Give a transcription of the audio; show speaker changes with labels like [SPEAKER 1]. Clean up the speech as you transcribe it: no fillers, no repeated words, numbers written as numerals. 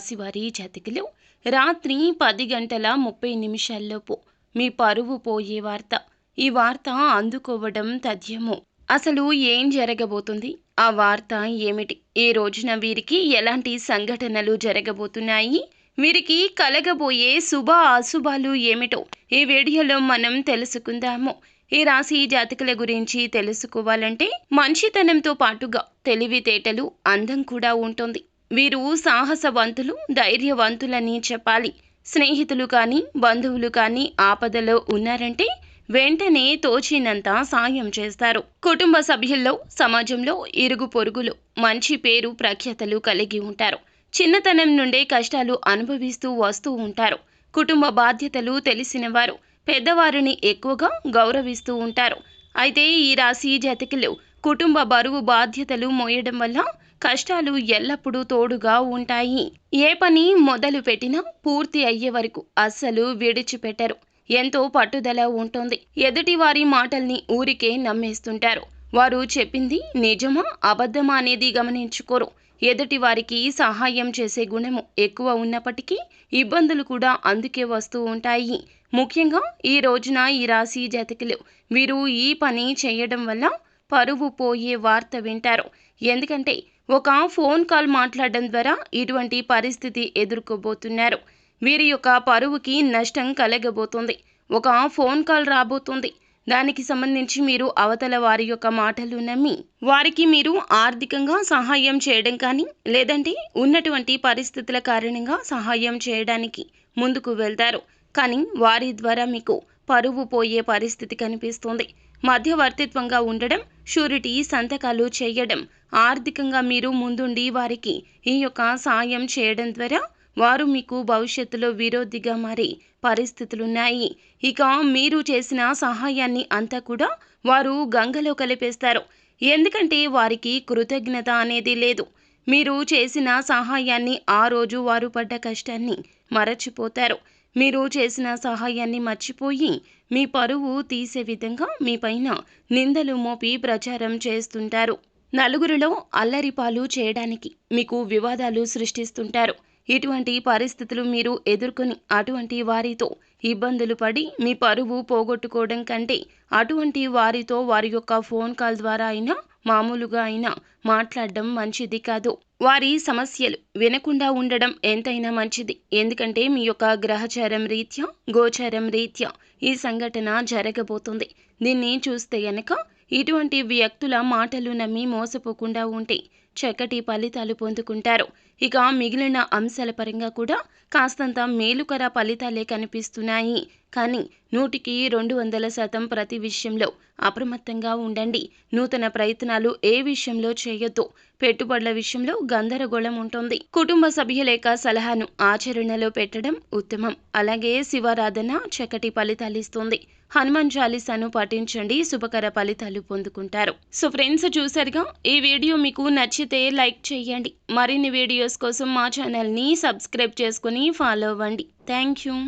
[SPEAKER 1] రాశివారి జాతకులు రాత్రి 10 గంటల 30 నిమిషాల్లోపు మీ పరువు పోయే వార్త. ఈ వార్త అందుకోవడం తథ్యము. అసలు ఏం జరగబోతుంది? ఆ వార్త ఏమిటి? ఈ రోజున వీరికి ఎలాంటి సంఘటనలు జరగబోతున్నాయి? వీరికి కలగబోయే శుభ అశుభాలు ఏమిటో ఈ వీడియోలో మనం తెలుసుకుందాము. ఈ రాశి జాతకుల గురించి తెలుసుకోవాలంటే మంచితనంతో పాటుగా తెలివితేటలు, అందం కూడా ఉంటుంది. వీరు సాహసవంతులు, ధైర్యవంతులని చెప్పాలి. స్నేహితులు కానీ బంధువులు కానీ ఆపదలో ఉన్నారంటే వెంటనే తోచినంత సాయం చేస్తారు. కుటుంబ సభ్యుల్లో, సమాజంలో ఇరుగు పొరుగులు మంచి పేరు ప్రఖ్యాతలు కలిగి ఉంటారు. చిన్నతనం నుండే కష్టాలు అనుభవిస్తూ వస్తూ ఉంటారు. కుటుంబ బాధ్యతలు తెలిసిన వారు పెద్దవారిని ఎక్కువగా గౌరవిస్తూ ఉంటారు. అయితే ఈ రాశి జాతకులు కుటుంబ బరువు బాధ్యతలు మోయడం వల్ల కష్టాలు ఎల్లప్పుడూ తోడుగా ఉంటాయి. ఏ పని మొదలు పెట్టినా పూర్తి అయ్యే వరకు అస్సలు విడిచిపెట్టరు. ఎంతో పట్టుదల ఉంటుంది. ఎదుటి వారి మాటల్ని ఊరికే నమ్మేస్తుంటారు. వారు చెప్పింది నిజమా అబద్ధమా అనేది గమనించుకోరు. ఎదుటి వారికి సహాయం చేసే గుణము ఎక్కువ ఉన్నప్పటికీ ఇబ్బందులు కూడా అందుకే వస్తూ ఉంటాయి. ముఖ్యంగా ఈ రోజున ఈ రాశి జాతకులు వీరు ఈ పని చేయడం వల్ల పరువు పోయే వార్త వింటారు. ఎందుకంటే ఒక ఫోన్ కాల్ మాట్లాడడం ద్వారా ఇటువంటి పరిస్థితి ఎదుర్కోబోతున్నారు. వీరి యొక్క పరువుకి నష్టం కలగబోతుంది. ఒక ఫోన్ కాల్ రాబోతుంది. దానికి సంబంధించి మీరు అవతల వారి యొక్క మాటలు నమ్మి వారికి మీరు ఆర్థికంగా సహాయం చేయడం కానీ లేదంటే ఉన్నటువంటి పరిస్థితుల కారణంగా సహాయం చేయడానికి ముందుకు వెళ్తారు. కానీ వారి ద్వారా మీకు పరువు పోయే పరిస్థితి కనిపిస్తుంది. మధ్యవర్తిత్వంగా ఉండడం, షూరిటీ సంతకాలు చేయడం, ఆర్థికంగా మీరు ముందుండి వారికి ఈ యొక్క సాయం చేయడం ద్వారా వారు మీకు భవిష్యత్తులో విరోధిగా మారే పరిస్థితులున్నాయి. ఇక మీరు చేసిన సహాయాన్ని అంతా కూడా వారు గంగలో కలిపేస్తారు. ఎందుకంటే వారికి కృతజ్ఞత అనేది లేదు. మీరు చేసిన సహాయాన్ని ఆ రోజు వారు పడ్డ కష్టాన్ని మరచిపోతారు. మీరు చేసిన సహాయాన్ని మర్చిపోయి మీ పరువు తీసే విధంగా మీ పైన నిందలు మోపి ప్రచారం చేస్తుంటారు. నలుగురిలో అల్లరిపాలు చేయడానికి మీకు వివాదాలు సృష్టిస్తుంటారు. ఇటువంటి పరిస్థితులు మీరు ఎదుర్కొని అటువంటి వారితో ఇబ్బందులు పడి మీ పరువు పోగొట్టుకోవడం కంటే అటువంటి వారితో వారి యొక్క ఫోన్ కాల్ ద్వారా అయినా మామూలుగా అయినా మాట్లాడడం మంచిది కాదు. వారి సమస్యలు వినకుండా ఉండడం ఎంతైనా మంచిది. ఎందుకంటే మీ యొక్క గ్రహచారం రీత్యా, గోచారం రీత్యా ఈ సంఘటన జరగబోతుంది. దీన్ని చూస్తే గనక ఇటువంటి వ్యక్తుల మాటలు నమ్మి మోసపోకుండా ఉంటే చక్కటి ఫలితాలు పొందుకుంటారు. ఇక మిగిలిన అంశాల పరంగా కూడా కాస్తంత మేలుకర ఫలితాలే కనిపిస్తున్నాయి. కానీ 100కి 200% ప్రతి విషయంలో అప్రమత్తంగా ఉండండి. నూతన ప్రయత్నాలు ఏ విషయంలో చేయొద్దు. పెట్టుబడుల విషయంలో గందరగోళం ఉంటుంది. కుటుంబ సభ్యుల యొక్క సలహాను ఆచరణలో పెట్టడం ఉత్తమం. అలాగే శివారాధన చక్కటి ఫలితాలిస్తుంది. హనుమాన్ చాలీసాను పాటించండి, శుభకర ఫలితాలు పొందుకుంటారు. సో ఫ్రెండ్స్, చూసారుగా, ఈ వీడియో మీకు నచ్చితే లైక్ చేయండి. మరిన్ని వీడియోస్ కోసం మా ఛానల్ని సబ్స్క్రైబ్ చేసుకుని ఫాలో అవ్వండి. Thank you.